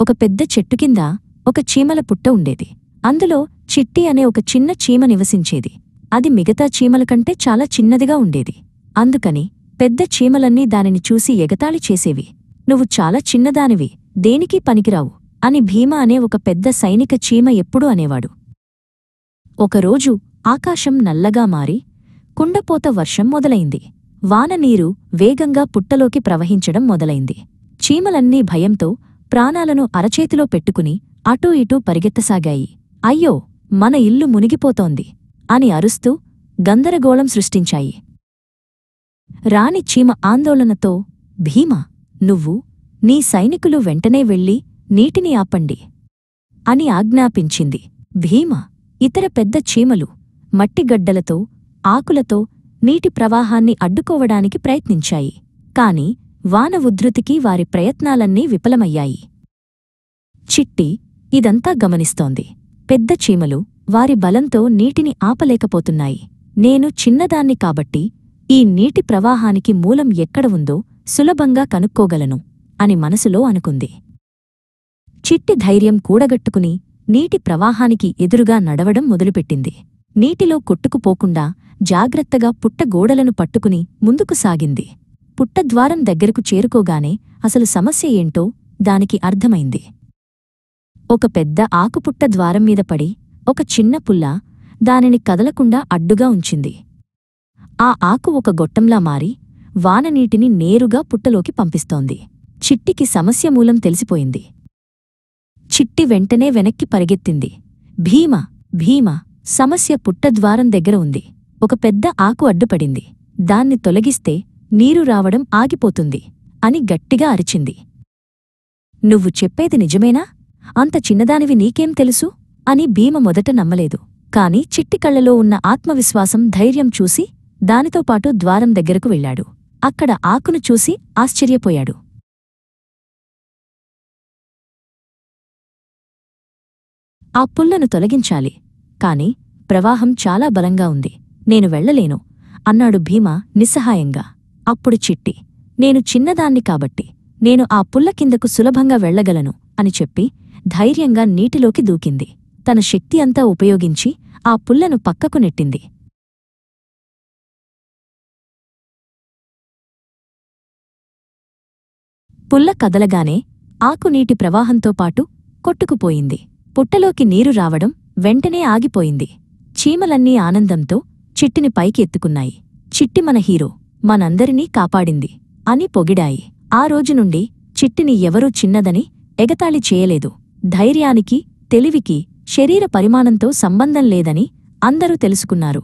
ఒక పెద్ద చెట్టు కింద ఒక చీమల పుట్ట ఉండేది. అందులో చిట్టి అనే ఒక చిన్న చీమ నివసించేది. అది మిగతా చీమల కంటే చాలా చిన్నదిగా ఉండేది. అందుకని పెద్ద చీమలన్నీ దానిని చూసి ఎగతాళి చేసేవి. నువ్వు చాలా చిన్నదానివి, దేనికీ పనికిరావు అని భీమ అనే ఒక పెద్ద సైనిక చీమ ఎప్పుడూ అనేవాడు. ఒకరోజు ఆకాశం నల్లగా మారి కుండపోత వర్షం మొదలైంది. వాననీరు వేగంగా పుట్టలోకి ప్రవహించడం మొదలైంది. చీమలన్నీ భయంతో ప్రాణాలను అరచేతిలో పెట్టుకుని అటూ ఇటూ పరిగెత్తసాగాయి. అయ్యో, మన ఇల్లు మునిగిపోతోంది అని అరుస్తూ గందరగోళం సృష్టించాయి. రాణి చీమ ఆందోళనతో, భీమా, నువ్వు, నీ సైనికులు వెంటనే వెళ్ళి నీటిని ఆపండి అని ఆజ్ఞాపించింది. భీమ, ఇతర పెద్ద చీమలు మట్టిగడ్డలతో, ఆకులతో నీటి ప్రవాహాన్ని అడ్డుకోవడానికి ప్రయత్నించాయి. కాని వాన ఉధృతికి వారి ప్రయత్నాలన్నీ విఫలమయ్యాయి. చిట్టి ఇదంతా గమనిస్తోంది. పెద్ద చీమలు వారి బలంతో నీటిని ఆపలేకపోతున్నాయి. నేను చిన్నదాన్ని కాబట్టి ఈ నీటి ప్రవాహానికి మూలం ఎక్కడ ఉందో సులభంగా కనుక్కోగలను అని మనసులో అనుకుంది. చిట్టి ధైర్యం కూడగట్టుకుని నీటి ప్రవాహానికి ఎదురుగా నడవడం మొదలుపెట్టింది. నీటిలో కొట్టుకుపోకుండా జాగ్రత్తగా పుట్ట గోడలను పట్టుకుని ముందుకు సాగింది. పుట్టద్వారం దగ్గరకు చేరుకోగానే అసలు సమస్య ఏంటో దానికి అర్థమైంది. ఒక పెద్ద ఆకుపుట్ట ద్వారం మీద పడి ఒక చిన్న పుల్ల దానిని కదలకుండా అడ్డుగా ఉంచింది. ఆ ఆకు ఒక గొట్టంలా మారి వాననీటిని నేరుగా పుట్టలోకి పంపిస్తోంది. చిట్టికి సమస్య మూలం తెలిసిపోయింది. చిట్టి వెంటనే వెనక్కి పరిగెత్తింది. భీమ, భీమ, సమస్య పుట్టద్వారం దగ్గర ఉంది. ఒక పెద్ద ఆకు అడ్డుపడింది. దాన్ని తొలగిస్తే నీరు రావడం ఆగిపోతుంది అని గట్టిగా అరిచింది. నువ్వు చెప్పేది నిజమేనా? అంత చిన్నదానివి నీకేం తెలుసు అని భీమ మొదట నమ్మలేదు. కాని చిట్టి కళ్లలో ఉన్న ఆత్మవిశ్వాసం, ధైర్యం చూసి దానితో పాటు ద్వారం దగ్గరకు వెళ్ళాడు. అక్కడ ఆకును చూసి ఆశ్చర్యపోయాడు. ఆ పుల్లను తొలగించాలి, కాని ప్రవాహం చాలా బలంగా ఉంది, నేను వెళ్లలేను అన్నాడు భీమ నిస్సహాయంగా. అప్పుడు చిట్టి, నేను చిన్నదాన్ని కాబట్టి నేను ఆ పుల్ల కిందకు సులభంగా వెళ్లగలను అని చెప్పి ధైర్యంగా నీటిలోకి దూకింది. తన శక్తి అంతా ఉపయోగించి ఆ పుల్లను పక్కకు నెట్టింది. పుల్ల కదలగానే ఆకు నీటి ప్రవాహంతో పాటు కొట్టుకుపోయింది. పుట్టలోకి నీరు రావడం వెంటనే ఆగిపోయింది. చీమలన్నీ ఆనందంతో చిట్టిని పైకి ఎత్తుకున్నాయి. చిట్టి మన హీరో, మనందరినీ కాపాడింది అని పొగిడాయి. ఆ రోజునుండి చిట్టిని ఎవరూ చిన్నదని ఎగతాళి చేయలేదు. ధైర్యానికి, తెలివికి శరీర పరిమాణంతో సంబంధం లేదని అందరూ తెలుసుకున్నారు.